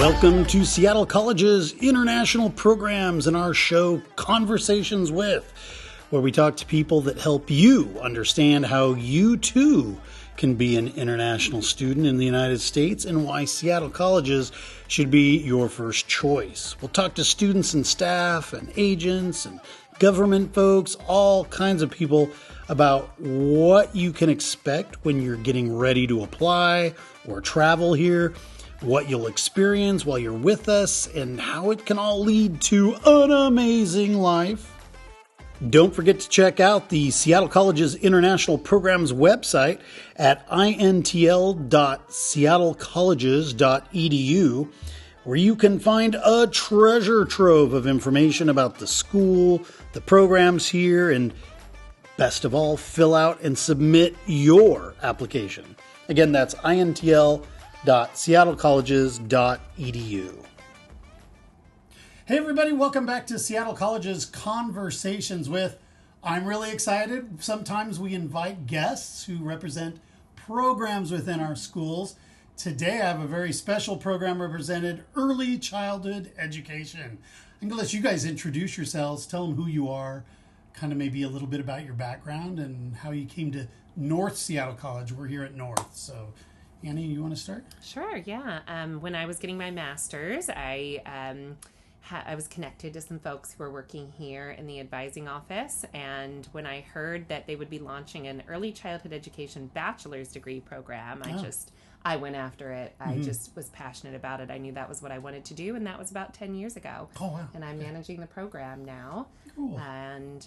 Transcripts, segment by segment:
Welcome to Seattle College's international programs and our show Conversations With, where we talk to people that help you understand how you too can be an international student in the United States and why Seattle Colleges should be your first choice. We'll talk to students and staff and agents and government folks, all kinds of people about what you can expect when you're getting ready to apply or travel here, what you'll experience while you're with us, and how it can all lead to an amazing life. Don't forget to check out the Seattle College's International Programs website at intl.seattlecolleges.edu, where you can find a treasure trove of information about the school, the programs here, and best of all, fill out and submit your application. Again, that's intl.seattlecolleges.edu. Hey everybody, welcome back to Seattle College's Conversations With. I'm really excited. Sometimes we invite guests who represent programs within our schools. Today I have a very special program represented, Early Childhood Education. I'm going to let you guys introduce yourselves, tell them who you are, kind of maybe a little bit about your background and how you came to North Seattle College. We're here at North, so Annie, you want to start? Sure, yeah. When I was getting my master's, I was connected to some folks who were working here in the advising office, and when I heard that they would be launching an early childhood education bachelor's degree program, I went after it. I just was passionate about it. I knew that was what I wanted to do, and that was about 10 years ago. Oh, wow. And I'm managing the program now. Cool. And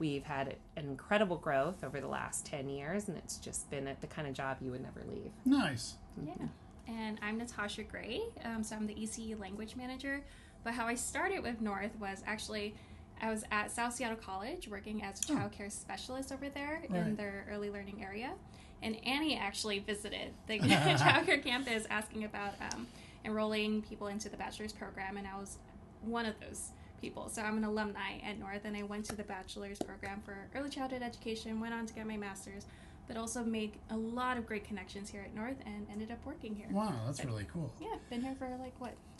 we've had an incredible growth over the last 10 years, and it's just been the kind of job you would never leave. Nice. Yeah. And I'm Natasha Gray, so I'm the ECE language manager. But how I started with North was actually, I was at South Seattle College working as a child care specialist over there in their early learning area. And Annie actually visited the child care campus asking about enrolling people into the bachelor's program, and I was one of those people. So I'm an alumni at North, and I went to the bachelor's program for early childhood education, went on to get my master's, but also made a lot of great connections here at North and ended up working here. Wow, that's really cool. Yeah, been here for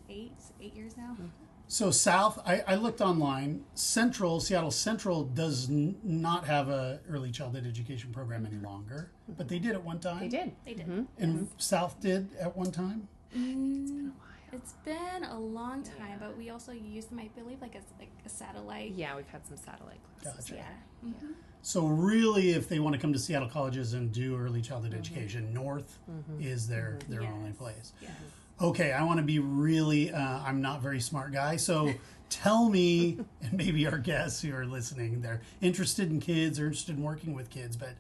8 years now. Mm-hmm. So South, I looked online, Seattle Central does not have a early childhood education program any longer, but they did at one time. They did. Mm-hmm. And South did at one time? It's been a while. It's been a long time, but we also use them, I believe, like a satellite. Yeah, we've had some satellite classes. Gotcha. Yeah. Mm-hmm. So really, if they want to come to Seattle Colleges and do early childhood education, North is their only place. Yes. Okay, I want to be really, I'm not a very smart guy, so tell me, and maybe our guests who are listening, they're interested in kids, they're interested in working with kids, but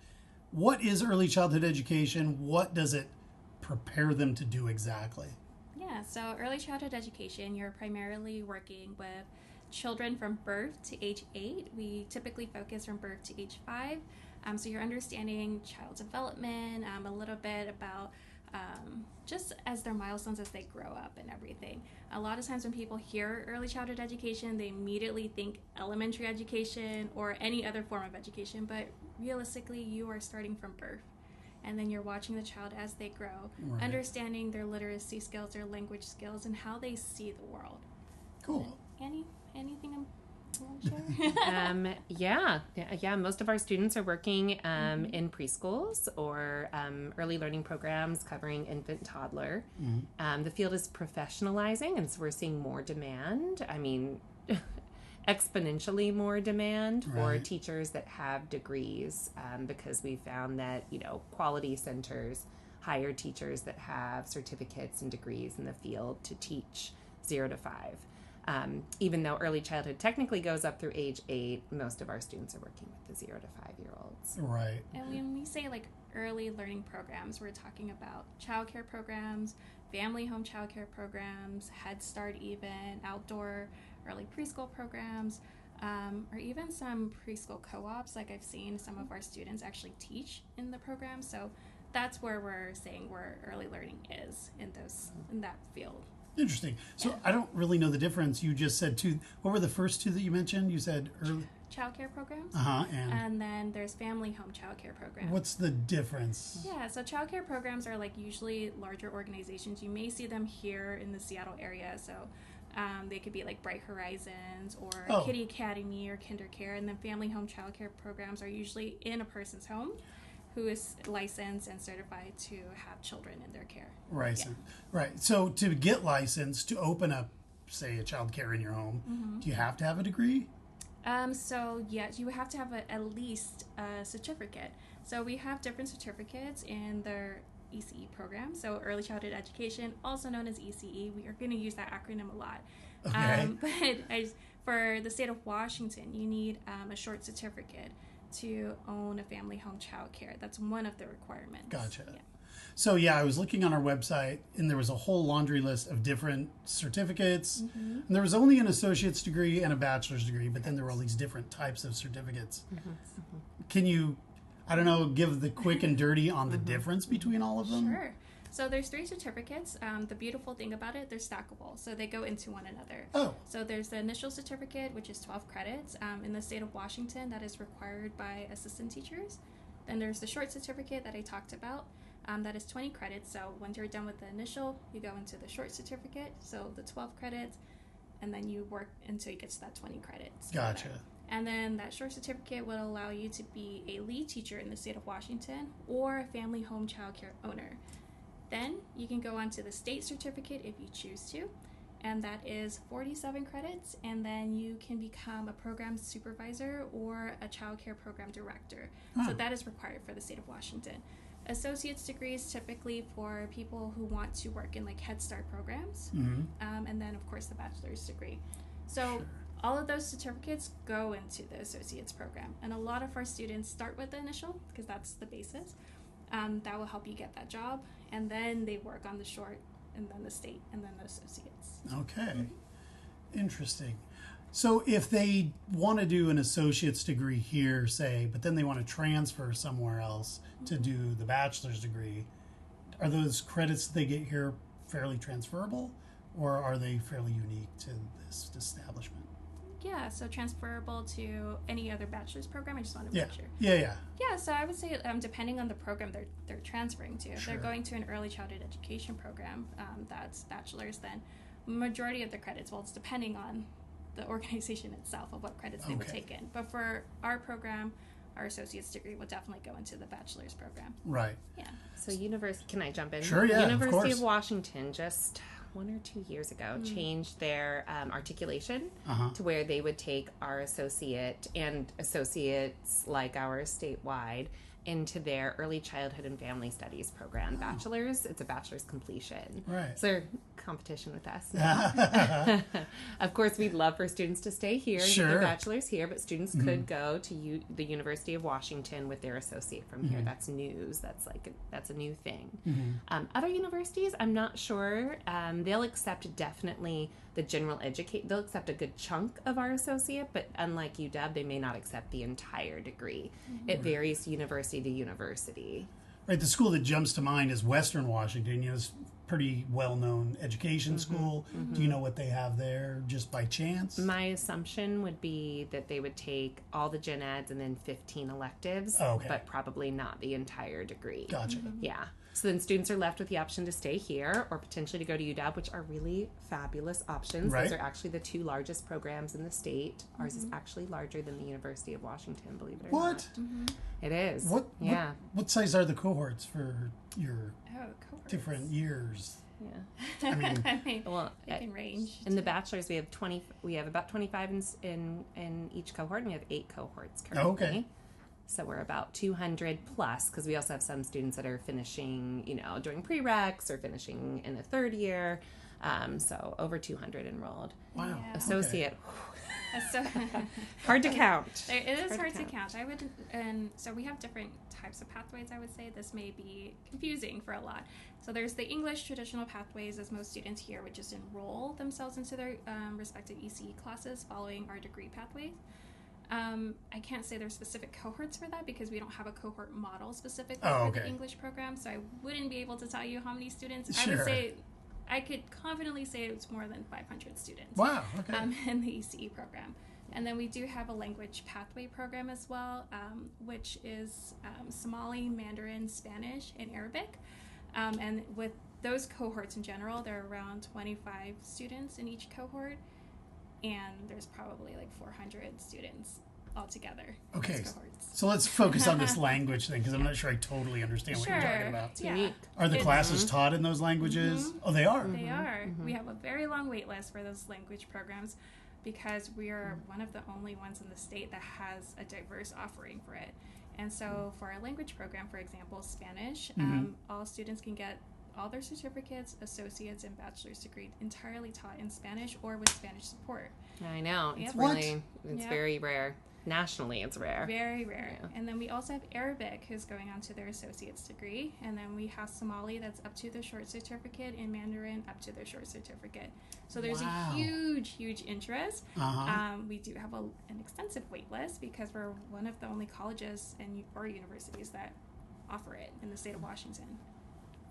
what is early childhood education? What does it prepare them to do exactly? Yeah, so early childhood education, you're primarily working with children from birth to age 8. We typically focus from birth to age 5. So you're understanding child development, a little bit about just as their milestones as they grow up and everything. A lot of times when people hear early childhood education, they immediately think elementary education or any other form of education, but realistically, you are starting from birth. And then you're watching the child as they grow, understanding their literacy skills, their language skills, and how they see the world. Cool. Annie, anything you want to share? Yeah. Most of our students are working in preschools or early learning programs covering infant, toddler. The field is professionalizing, and so we're seeing more demand. I mean, exponentially more demand for teachers that have degrees, because we found that, quality centers hire teachers that have certificates and degrees in the field to teach 0 to 5. Even though early childhood technically goes up through age 8, most of our students are working with the 0 to 5-year-olds. Right. And when we say early learning programs, we're talking about childcare programs, family home childcare programs, Head Start even, outdoor early preschool programs, or even some preschool co-ops. I've seen some of our students actually teach in the program. So that's where we're saying where early learning is in that field. Interesting. So I don't really know the difference. You just said two. What were the first two that you mentioned? You said early childcare programs. And then there's family home childcare programs. What's the difference? Yeah, so childcare programs are like usually larger organizations. You may see them here in the Seattle area. So they could be like Bright Horizons or Kitty Academy or KinderCare. And then family home childcare programs are usually in a person's home who is licensed and certified to have children in their care. Right. Yeah. Right. So to get licensed to open up, say, a child care in your home, do you have to have a degree? So yes, you have to have at least a certificate. So we have different certificates in the ECE program. So Early Childhood Education, also known as ECE. We are going to use that acronym a lot. Okay. But for the state of Washington, you need a short certificate to own a family home child care. That's one of the requirements. Gotcha. Yeah. So yeah, I was looking on our website, and there was a whole laundry list of different certificates. And there was only an associate's degree and a bachelor's degree, but then there were all these different types of certificates. Can you, I don't know, give the quick and dirty on the difference between all of them? Sure. So there's 3 certificates. The beautiful thing about it, they're stackable, so they go into one another. Oh. So there's the initial certificate, which is 12 credits. In the state of Washington, that is required by assistant teachers. Then there's the short certificate that I talked about. That is 20 credits. So once you're done with the initial, you go into the short certificate, so the 12 credits, and then you work until you get to that 20 credits. Gotcha. And then that short certificate will allow you to be a lead teacher in the state of Washington or a family home child care owner. Then you can go on to the state certificate if you choose to, and that is 47 credits, and then you can become a program supervisor or a child care program director. So that is required for the state of Washington. Associate's degrees typically for people who want to work in like Head Start programs, and then of course the bachelor's degree. So all of those certificates go into the associate's program, and a lot of our students start with the initial because that's the basis. That will help you get that job, and then they work on the short, and then the state, and then the associates. Okay. Interesting. So if they want to do an associate's degree here, say, but then they want to transfer somewhere else to do the bachelor's degree, are those credits they get here fairly transferable, or are they fairly unique to this establishment? Yeah, so transferable to any other bachelor's program. I just want to make sure. Yeah. Yeah, so I would say depending on the program they're transferring to. If Sure. they're going to an early childhood education program, that's bachelor's, then majority of the credits, well, it's depending on the organization itself of what credits they would take in. But for our program, our associate's degree will definitely go into the bachelor's program. Right. Yeah. So can I jump in? Sure, yeah, University of course. Washington just 1 or 2 years ago changed their articulation to where they would take our associate and associates like ours statewide into their early childhood and family studies program. Bachelor's, it's a bachelor's completion. Right. So they're competition with us now. Of course, we'd love for students to stay here and get their bachelor's here, but students could go to the University of Washington with their associate from here. That's news. That's a new thing. Other universities, I'm not sure. They'll accept definitely the general educate. They'll accept a good chunk of our associate, but unlike UW, they may not accept the entire degree. It varies university to university. Right. The school that jumps to mind is Western Washington. It's pretty well-known education school. Do you know what they have there just by chance? My assumption would be that they would take all the gen eds and then 15 electives, but probably not the entire degree. Gotcha. Yeah. So then students are left with the option to stay here or potentially to go to UW, which are really fabulous options. Right. Those are actually the 2 largest programs in the state. Ours is actually larger than the University of Washington, believe it or not. What? It is. What size are the cohorts for your Cohorts. different years? Yeah. I mean, it can range. In the bachelor's, we have about 25 in each cohort, and we have 8 cohorts currently. Okay. So we're about 200 plus, because we also have some students that are finishing, doing prereqs or finishing in the 3rd year. So over 200 enrolled. Wow. Yeah. Associate, So hard to count. It is hard to count. So we have different types of pathways. I would say this may be confusing for a lot. So there's the English traditional pathways, as most students here would just enroll themselves into their respective ECE classes following our degree pathways. I can't say there's specific cohorts for that because we don't have a cohort model specifically for the English program, so I wouldn't be able to tell you how many students. Sure. I could confidently say it's more than 500 students. Wow. Okay. In the ECE program. And then we do have a language pathway program as well, which is Somali, Mandarin, Spanish, and Arabic. And with those cohorts in general, there are around 25 students in each cohort, and there's probably like 400 students altogether. Okay, in those cohorts. so let's focus on this language thing, because I'm not sure I totally understand what you're talking about. It's unique. Are the classes taught in those languages? Oh, they are? They are. We have a very long wait list for those language programs because we are one of the only ones in the state that has a diverse offering for it. And so for our language program, for example, Spanish, all students can get all their certificates, associates, and bachelor's degree entirely taught in Spanish or with Spanish support. I know. It's Yep. it's very rare. Nationally, it's rare. Very rare. Yeah. And then we also have Arabic, who's going on to their associate's degree. And then we have Somali, that's up to their short certificate, and Mandarin up to their short certificate. So there's a huge interest. We do have an extensive wait list because we're one of the only colleges or universities that offer it in the state of Washington.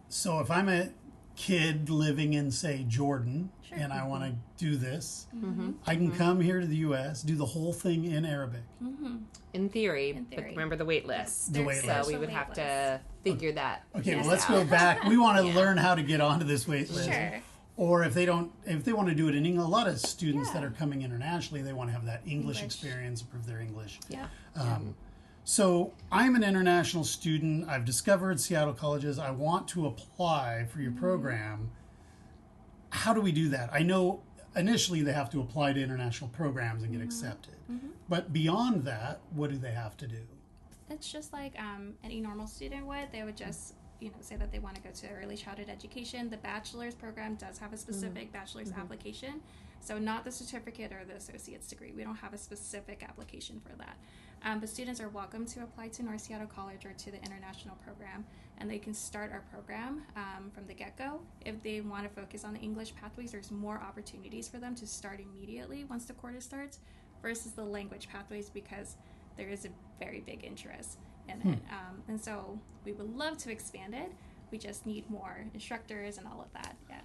So if I'm a kid living in, say, Jordan, Sure. and I want to do this, I can come here to the U.S., do the whole thing in Arabic. In theory, In but theory. remember the wait list. The wait So list. we would have to figure that. Okay, well, piece let's out. go back. We want to learn how to get onto this wait list. Sure. Or if they want to do it in English, a lot of students that are coming internationally, they want to have that English experience, improve their English. Yeah. So I'm an international student. I've discovered Seattle colleges. I want to apply for your program. How do we do that? I know initially they have to apply to international programs and get accepted. But beyond that, what do they have to do? It's just like any normal student would. They would just say that they want to go to early childhood education. The bachelor's program does have a specific bachelor's application. So not the certificate or the associate's degree. We don't have a specific application for that. But students are welcome to apply to North Seattle College or to the international program, and they can start our program from the get-go. If they want to focus on the English pathways, there's more opportunities for them to start immediately once the quarter starts versus the language pathways because there is a very big interest in it. And so we would love to expand it. We just need more instructors and all of that. Yeah.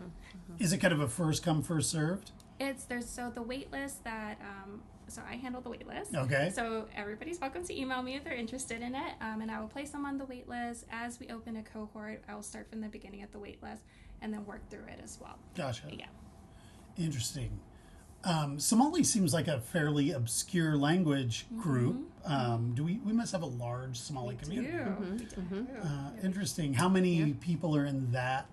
Is it kind of a first come, first served? So the wait list that so I handle the wait list. Okay. So everybody's welcome to email me if they're interested in it, and I will place them on the wait list. As we open a cohort, I will start from the beginning at the wait list and then work through it as well. Gotcha. Yeah. Interesting. Somali seems like a fairly obscure language group. We must have a large Somali community. Interesting. How many people are in that?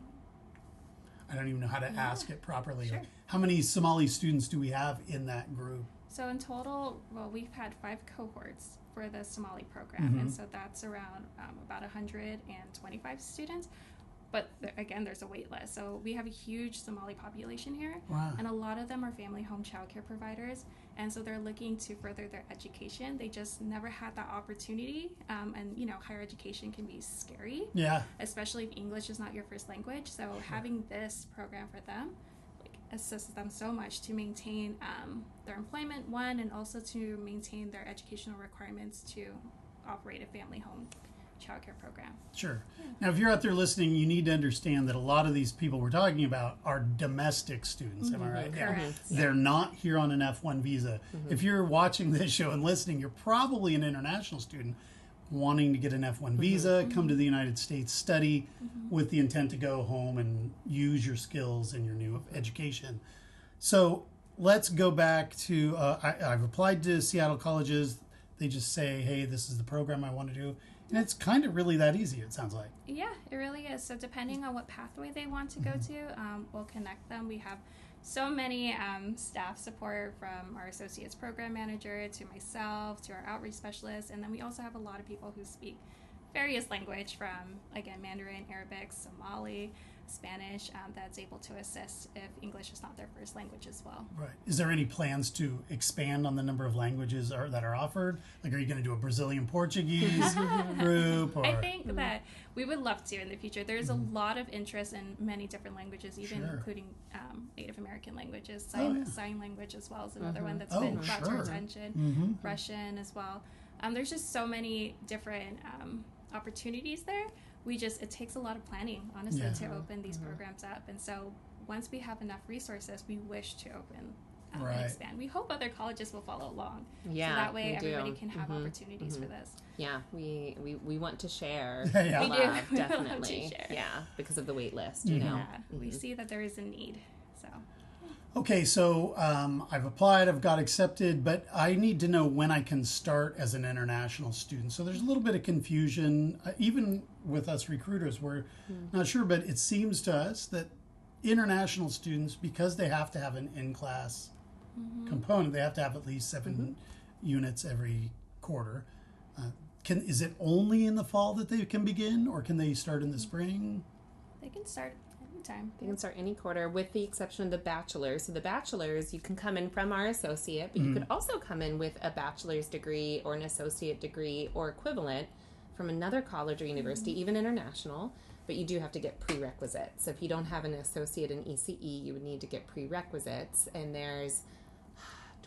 I don't even know how to ask it properly. Sure. How many Somali students do we have in that group? So in total, we've had 5 cohorts for the Somali program, and so that's around about 125 students. But again, there's a wait list. So we have a huge Somali population here, and a lot of them are family home childcare providers, and so they're looking to further their education. They just never had that opportunity, and higher education can be scary, especially if English is not your first language. So having this program for them assists them so much to maintain their employment, one, and also to maintain their educational requirements to operate a family home childcare program. Sure. Now, if you're out there listening, you need to understand that a lot of these people we're talking about are domestic students. Am I right? Correct. They're not here on an F1 visa. If you're watching this show and listening, you're probably an international student wanting to get an F1 visa, come to the United States, study with the intent to go home and use your skills in your new education. So let's go back to, I've applied to Seattle colleges. They just say, hey, this is the program I want to do. And it's kind of really that easy, it sounds like. Yeah, it really is. So depending on what pathway they want to go to, we'll connect them. We have so many staff support from our associates program manager to myself to our outreach specialist. And then we also have a lot of people who speak various language from, again, Mandarin, Arabic, Somali, Spanish, that's able to assist if English is not their first language as well. Right. Is there any plans to expand on the number of languages that are offered? Like, are you going to do a Brazilian Portuguese group? Or? I think that we would love to in the future. There's a lot of interest in many different languages, even including Native American languages. Sign language as well is another one that's been brought to our attention. Russian as well. There's just so many different opportunities there. It takes a lot of planning, honestly, to open these programs up. And so once we have enough resources, we wish to open Right. expand. We hope other colleges will follow along. Yeah, so that way we do. everybody can have opportunities for this. Yeah, we want to share. Yeah. We love, do. definitely. We love to share. Yeah, because of the wait list, you know. Yeah, we see that there is a need. So Okay, so I've applied, I've got accepted, but I need to know when I can start as an international student. So there's a little bit of confusion, even with us recruiters. We're not sure, but it seems to us that international students, because they have to have an in-class component, they have to have at least 7 units every quarter. Is it only in the fall that they can begin, or can they start in the spring? they can start anytime. They can start any quarter with the exception of the bachelor's. So the bachelor's, you can come in from our associate, but you could also come in with a bachelor's degree or an associate degree or equivalent from another college or university, even international, but you do have to get prerequisites. So if you don't have an associate in ECE, you would need to get prerequisites, and there's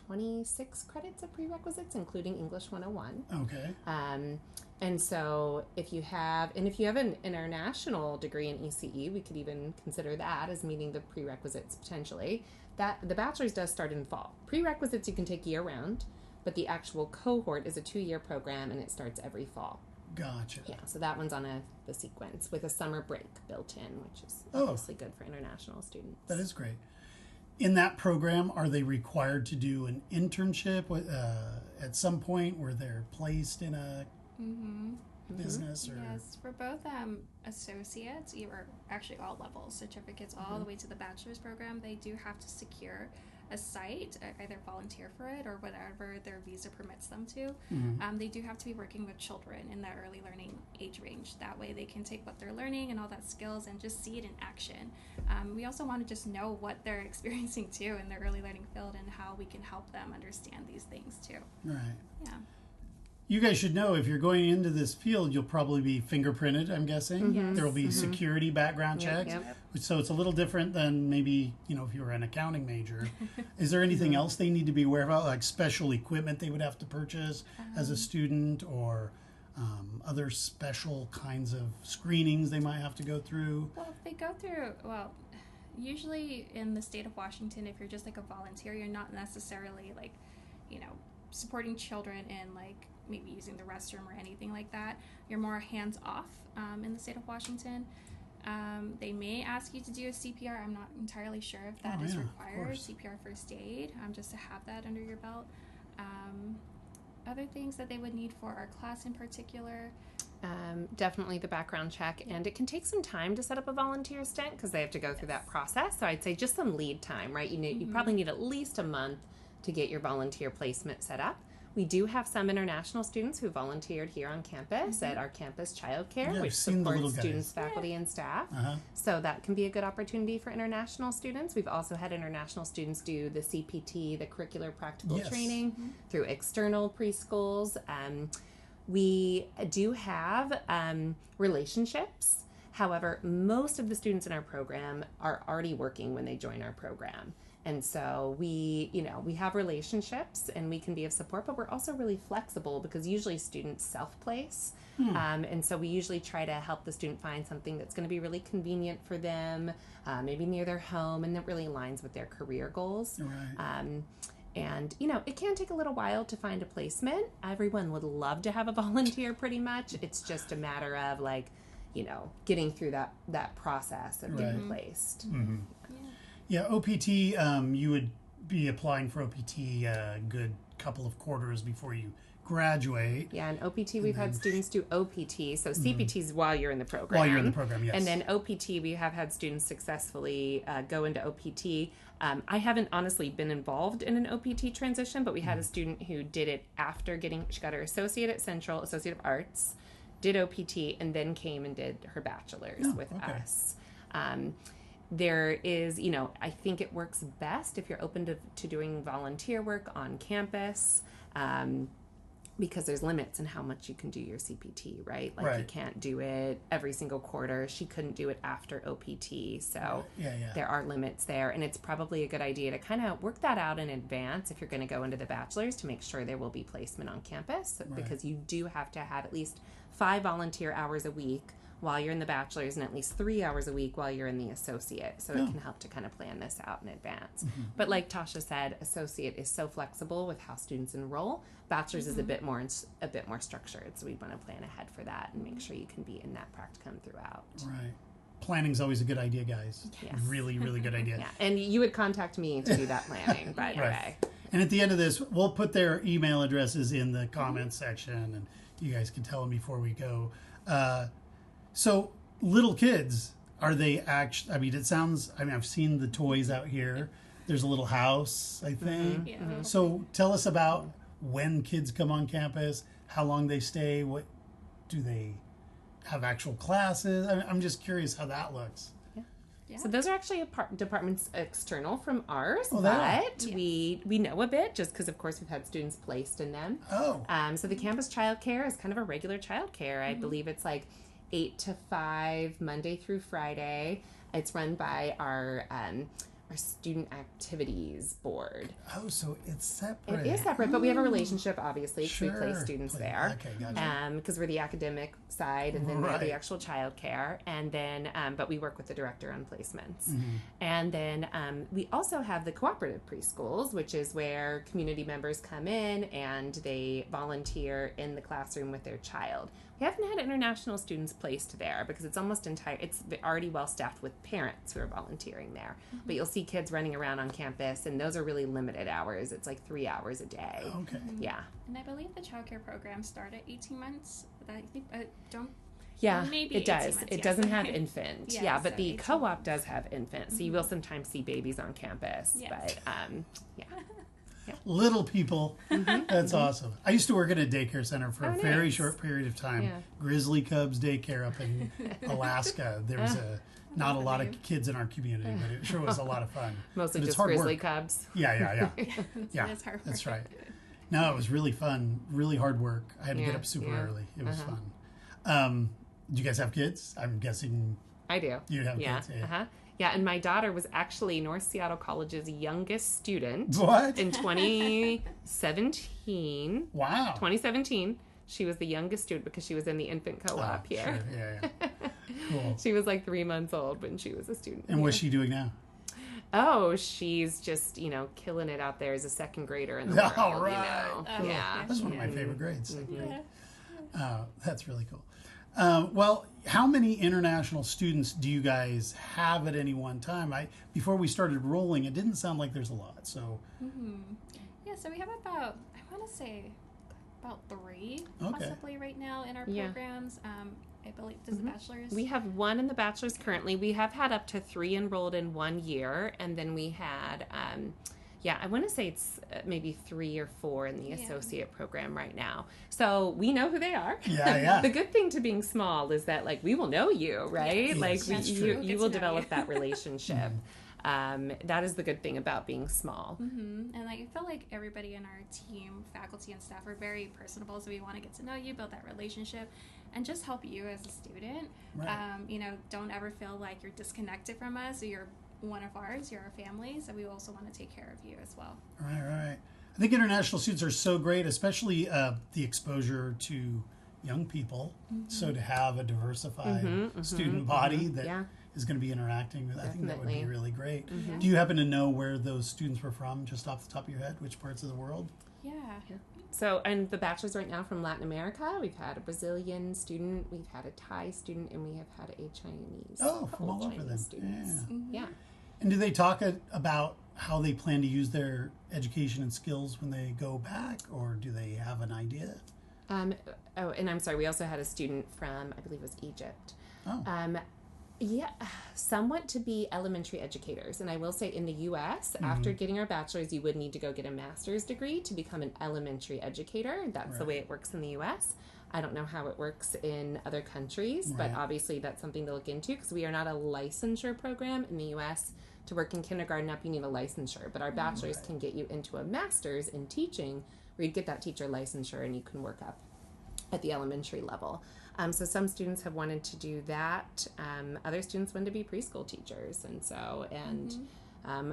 26 credits of prerequisites, including English 101. Okay. And so if you have an international degree in ECE, we could even consider that as meeting the prerequisites potentially. That the bachelor's does start in fall. Prerequisites you can take year round, but the actual cohort is a 2-year program and it starts every fall. Gotcha. Yeah, so that one's on the sequence with a summer break built in, which is obviously good for international students. That is great. In that program, are they required to do an internship at some point where they're placed in a business? Or Yes, for both associates, or actually all levels, certificates all the way to the bachelor's program, they do have to secure a site, either volunteer for it or whatever their visa permits them to. They do have to be working with children in that early learning age range. That way they can take what they're learning and all that skills and just see it in action. We also want to just know what they're experiencing too in their early learning field and how we can help them understand these things too. Right. Yeah. You guys should know, if you're going into this field, you'll probably be fingerprinted, I'm guessing. Yes. There will be security background checks. Yep. So it's a little different than maybe, if you were an accounting major. Is there anything else they need to be aware about, like special equipment they would have to purchase as a student, or other special kinds of screenings they might have to go through? Well, if they go through, usually in the state of Washington, if you're just like a volunteer, you're not necessarily like, supporting children in like maybe using the restroom or anything like that. You're more hands off in the state of Washington. They may ask you to do a CPR. I'm not entirely sure if that is required. CPR first aid, just to have that under your belt. Other things that they would need for our class in particular. Definitely the background check, and it can take some time to set up a volunteer stint because they have to go through that process. So I'd say just some lead time, right? You probably need at least a month to get your volunteer placement set up. We do have some international students who volunteered here on campus at our campus childcare, which supports students, faculty, and staff. So that can be a good opportunity for international students. We've also had international students do the CPT, the curricular practical training, through external preschools. We do have relationships. However, most of the students in our program are already working when they join our program. And so we have relationships and we can be of support, but we're also really flexible because usually students self-place. And so we usually try to help the student find something that's going to be really convenient for them, maybe near their home, and that really aligns with their career goals. Right. And, it can take a little while to find a placement. Everyone would love to have a volunteer pretty much. It's just a matter of getting through that process of being placed. Yeah, OPT, you would be applying for OPT a good couple of quarters before you graduate. Yeah, and OPT, we've had students do OPT, so CPT is while you're in the program. While you're in the program, yes. And then OPT, we have had students successfully go into OPT. I haven't honestly been involved in an OPT transition, but we had a student who did it after she got her associate at Central, Associate of Arts, did OPT, and then came and did her bachelor's with us. There is, I think it works best if you're open to doing volunteer work on campus, because there's limits in how much you can do your CPT, right? You can't do it every single quarter. She couldn't do it after OPT. So there are limits there. And it's probably a good idea to kind of work that out in advance if you're going to go into the bachelor's, to make sure there will be placement on campus, because you do have to have at least 5 volunteer hours a week while you're in the bachelor's and at least 3 hours a week while you're in the associate. So it can help to kind of plan this out in advance. But like Tasha said, associate is so flexible with how students enroll. Bachelor's is a bit more structured. So we want to plan ahead for that and make sure you can be in that practicum throughout. Right. Planning's always a good idea, guys. Yes. Really, really good idea. Yeah, and you would contact me to do that planning, by the way. And at the end of this, we'll put their email addresses in the comments section, and you guys can tell them before we go. So, little kids, are they actually, I mean, it sounds, I mean, I've seen the toys out here. There's a little house, I think. Yeah. So, tell us about when kids come on campus, how long they stay, what do they have actual classes? I'm just curious how that looks. Yeah. So those are actually departments external from ours, Oh, they are? but we know a bit just because, of course, we've had students placed in them. Oh. So the campus childcare is kind of a regular childcare. I believe it's like 8 to 5, Monday through Friday. It's run by our student activities board. Oh, so it's separate. It is separate, but we have a relationship, obviously, because we place Sure. students there. Okay, gotcha. Because we're the academic side, and then we have the Right. actual childcare, and then, but we work with the director on placements. And then we also have the cooperative preschools, which is where community members come in and they volunteer in the classroom with their child. We haven't had international students placed there because it's almost it's already well staffed with parents who are volunteering there. But you'll see kids running around on campus, and those are really limited hours. It's like 3 hours a day. Okay. Yeah. And I believe the childcare program started 18 months. I think, Yeah, maybe it 18 does. months, It yes. doesn't have infant. Yes, yeah, but so the 18 co-op does have infant. So you will sometimes see babies on campus. Yes. But yeah. Little people. That's awesome. I used to work at a daycare center for a very nice. short period of time. Yeah. Grizzly Cubs daycare up in Alaska. There was not a lot of kids in our community, but it sure was a lot of fun. Mostly But it's just hard grizzly work. cubs. Yeah. It is hard That's work. right. No, it was really fun. Really hard work. I had to get Yeah, up super yeah. early. It was fun. Do you guys have kids? I'm guessing I do. you have Yeah. kids. Yeah. Yeah, and my daughter was actually North Seattle College's youngest student What? in 2017. Wow. 2017. She was the youngest student because she was in the infant co-op here. Sure. Yeah. Cool. She was like 3 months old when she was a student. And what's she doing now? Oh, she's just, killing it out there as a second grader in the world, All right. Oh, Yeah. That's one of my favorite grades. second grade. Yeah. That's really cool. Well, how many international students do you guys have at any one time? Before we started rolling, it didn't sound like there's a lot. So Yeah, so we have about, I want to say, about 3 Okay. possibly right now in our Yeah. programs. I believe, does the bachelor's? We have 1 in the bachelor's currently. We have had up to 3 enrolled in 1 year. And then we had, I want to say it's maybe 3 or 4 in the associate program right now. So we know who they are. Yeah. The good thing to being small is that, we will know you, right? Yes, Like, that's you true. will Get to know develop you. that relationship. That is the good thing about being small. And I feel like everybody in our team, faculty and staff, are very personable. So we want to get to know you, build that relationship, and just help you as a student. Right. Don't ever feel like you're disconnected from us. Or you're one of ours. You're our family. So we also want to take care of you as well. Right. I think international students are so great, especially the exposure to young people. So to have a diversified student body that is going to be interacting with, I think that would be Definitely. really great. Do you happen to know where those students were from, just off the top of your head? Which parts of the world? Yeah. So, and the bachelor's right now from Latin America, we've had a Brazilian student, we've had a Thai student, and we have had a Chinese. Oh, from couple all over Chinese then. students. Yeah. And do they talk about how they plan to use their education and skills when they go back, or do they have an idea? And I'm sorry, we also had a student from, I believe it was Egypt. Oh. Somewhat to be elementary educators. And I will say in the U.S., after getting our bachelor's, you would need to go get a master's degree to become an elementary educator. That's the way it works in the U.S. I don't know how it works in other countries, but obviously that's something to look into because we are not a licensure program in the U.S. To work in kindergarten up, you need a licensure, but our bachelor's can get you into a master's in teaching where you get that teacher licensure and you can work up at the elementary level. So some students have wanted to do that. Other students wanted to be preschool teachers.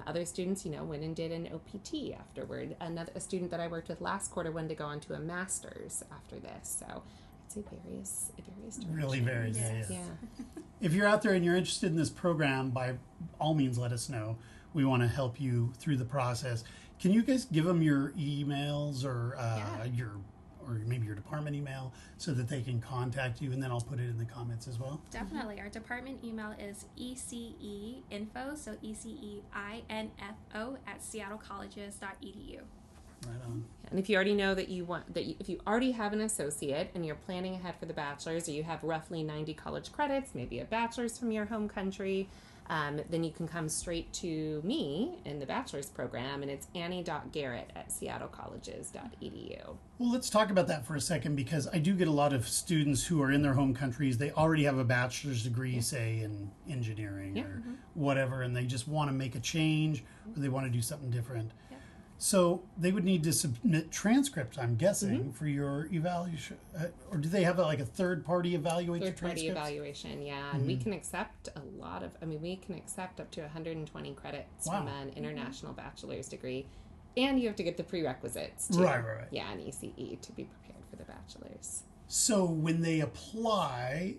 Other students, went and did an OPT afterward. A student that I worked with last quarter wanted to go on to a master's after this. So I I'd say various directions. Really varies, Yes. yeah. Yeah. If you're out there and you're interested in this program, by all means, let us know. We want to help you through the process. Can you guys give them your emails or or maybe your department email so that they can contact you, and then I'll put it in the comments as well? Definitely. Our department email is ECEinfo, so ECEINFO at seattlecolleges.edu. Right on. And if you already know that if you already have an associate and you're planning ahead for the bachelor's, or you have roughly 90 college credits, maybe a bachelor's from your home country, then you can come straight to me in the bachelor's program, and it's annie.garrett at seattlecolleges.edu. Well, let's talk about that for a second, because I do get a lot of students who are in their home countries. They already have a bachelor's degree, say, in engineering or whatever, and they just want to make a change, or they want to do something different. So they would need to submit transcripts, I'm guessing, for your evaluation. Or do they have a third-party evaluate your transcripts? Third-party evaluation, yeah. And we can accept we can accept up to 120 credits from an international bachelor's degree. And you have to get the prerequisites, too. Right. Yeah, an ECE to be prepared for the bachelor's. So when they apply,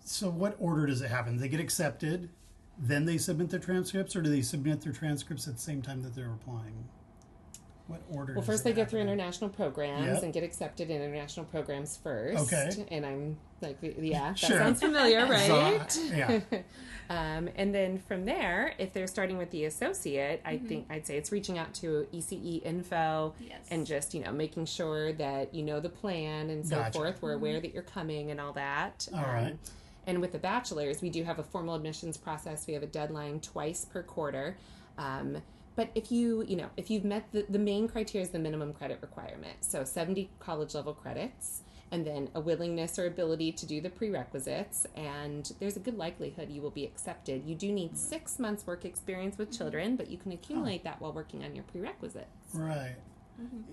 so what order does it happen? They get accepted, then they submit their transcripts, or do they submit their transcripts at the same time that they're applying? What order? Well, first they go through international programs and get accepted in international programs first. Okay. And I'm like, that sounds familiar, right? Yeah. And then from there, if they're starting with the associate, I'd say it's reaching out to ECEinfo and just, making sure that you know the plan and so forth. We're aware that you're coming and all that. All right. And with the bachelor's, we do have a formal admissions process. We have a deadline twice per quarter. But if you've met the main criteria is the minimum credit requirement. So 70 college level credits, and then a willingness or ability to do the prerequisites, and there's a good likelihood you will be accepted. You do need 6 months work experience with children, but you can accumulate that while working on your prerequisites. Right.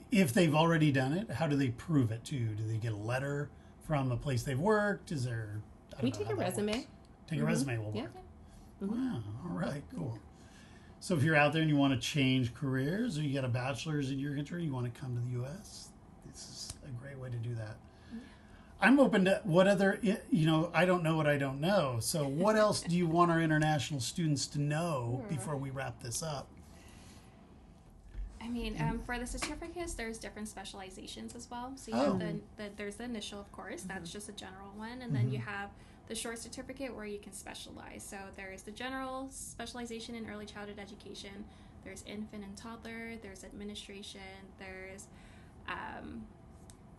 If they've already done it, how do they prove it too? Do they get a letter from a place they've worked? Is there... We take a resume. Take a resume will work. Yeah. Wow. All right. Cool. So if you're out there and you want to change careers, or you get a bachelor's in your country, you want to come to the U.S., this is a great way to do that. I'm open to what other, I don't know what I don't know. So what else do you want our international students to know before we wrap this up? I mean, for the certificates, there's different specializations as well. So you have there's the initial, of course, that's just a general one. And then you have the short certificate where you can specialize. So there's the general specialization in early childhood education. There's infant and toddler. There's administration. There's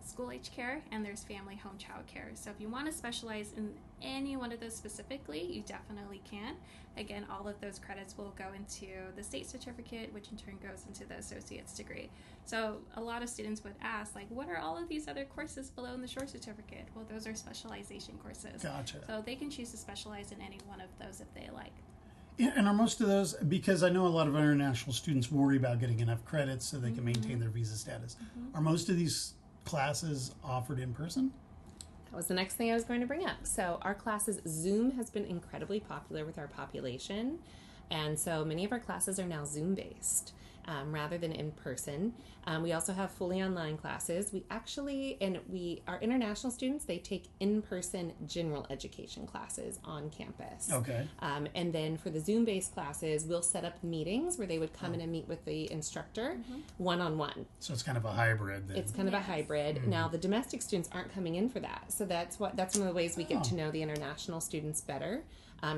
school-age care, and there's family home child care. So if you want to specialize in any one of those specifically, you definitely can. Again, all of those credits will go into the state certificate, which in turn goes into the associate's degree. So a lot of students would ask, what are all of these other courses below in the short certificate? Well, those are specialization courses. Gotcha. So they can choose to specialize in any one of those if they like. And are most of those, because I know a lot of international students worry about getting enough credits so they can maintain their visa status. Are most of these classes offered in person? That was the next thing I was going to bring up. So our classes, Zoom has been incredibly popular with our population. And so many of our classes are now Zoom-based rather than in person. We also have fully online classes. Our international students, they take in-person general education classes on campus. Okay. And then for the Zoom-based classes, we'll set up meetmes where they would come in and meet with the instructor one-on-one. So it's kind of a hybrid then. It's kind of a hybrid. Now, the domestic students aren't coming in for that. So that's one of the ways we get to know the international students better.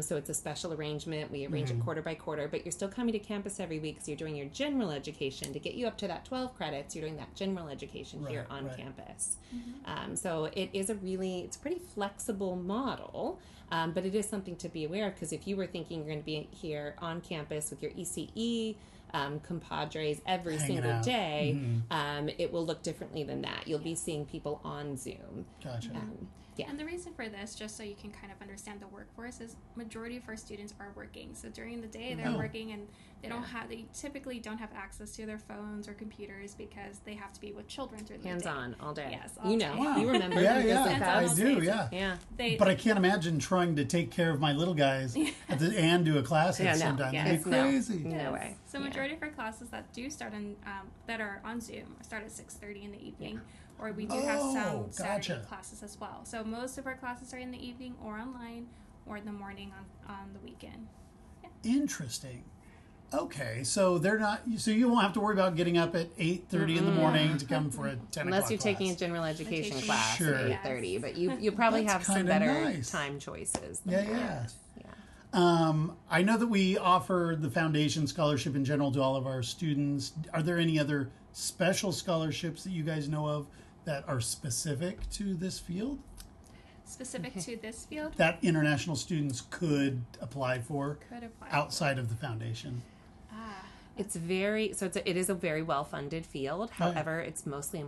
So it's a special arrangement. We arrange it quarter by quarter, but you're still coming to campus every week, so you're doing your general education. To get you up to that 12 credits, you're doing that general education here on campus. So it's a pretty flexible model, but it is something to be aware of, because if you were thinking you're going to be here on campus with your ECE compadres every single day, it will look differently than that. You'll be seeing people on Zoom. Gotcha. And the reason for this, just so you can kind of understand the workforce, is majority of our students are working. So during the day they're working, and they typically don't have access to their phones or computers because they have to be with children through the day. Hands-on all day. Yes, all day. Wow. You remember. I do, Yeah. But I can't imagine trying to take care of my little guys and do a class at the same time. It'd be crazy. No way. So majority of our classes that do start that are on Zoom start at 6:30 in the evening. or we do have some gotcha. Saturday classes as well. So most of our classes are in the evening or online or in the morning on the weekend. Yeah. Interesting. Okay, so they're not. So you won't have to worry about getting up at 8:30 in the morning to come for a 10 Unless o'clock you're taking a class. general education Education. class Sure. at 8:30, but you probably That's have some kinda better nice. time choices. Yeah. Yeah. I know that we offer the foundation scholarship in general to all of our students. Are there any other special scholarships that you guys know of that are specific to this field Specific to this field, that international students could apply for could apply. outside of the foundation? It is a very well funded field. However, it's mostly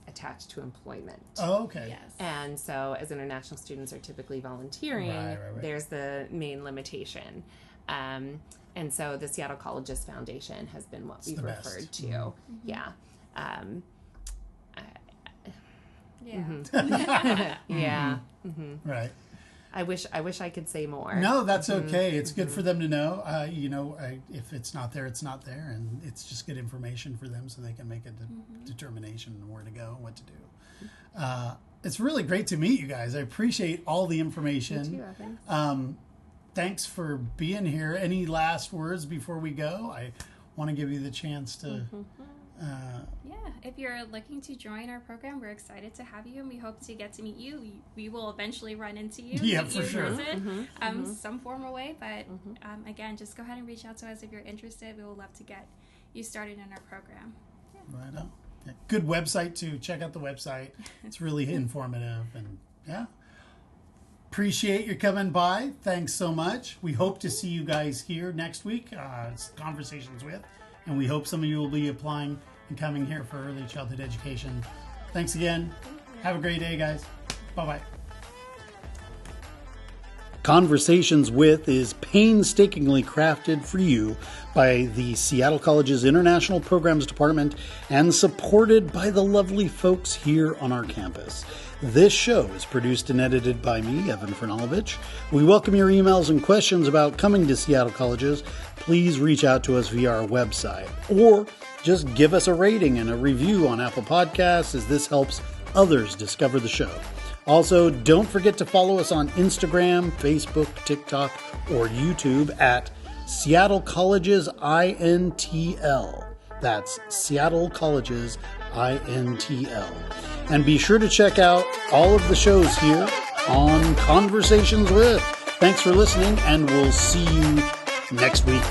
attached to employment. Oh, okay. Yes. And so, as international students are typically volunteering, Right. there's the main limitation. And so, the Seattle Colleges Foundation has been what we've referred to. Mm-hmm. Yeah. Yeah. Yeah. Right. I wish I could say more. No, that's okay. It's good for them to know. If it's not there, it's not there, and it's just good information for them so they can make a determination on where to go and what to do. It's really great to meet you guys. I appreciate all the information. Me too, Evan. Thanks for being here. Any last words before we go? I want to give you the chance to. Yeah, if you're looking to join our program, we're excited to have you, and we hope to get to meet you. We will eventually run into you, Yeah, meet for you in sure. person, some form or way. But again, just go ahead and reach out to us if you're interested. We would love to get you started in our program. Yeah. Right on. Yeah. Good website too. Check out the website. It's really informative, and yeah. Appreciate you coming by. Thanks so much. We hope to see you guys here next week. Conversations with, and we hope some of you will be applying and coming here for early childhood education. Thanks again. Have a great day, guys. Bye-bye. Conversations With is painstakingly crafted for you by the Seattle College's International Programs Department and supported by the lovely folks here on our campus. This show is produced and edited by me, Evan Franulovich. We welcome your emails and questions about coming to Seattle Colleges. Please reach out to us via our website or just give us a rating and a review on Apple Podcasts, as this helps others discover the show. Also, don't forget to follow us on Instagram, Facebook, TikTok, or YouTube at Seattle Colleges INTL. That's Seattle Colleges INTL. And be sure to check out all of the shows here on Conversations With. Thanks for listening, and we'll see you next week.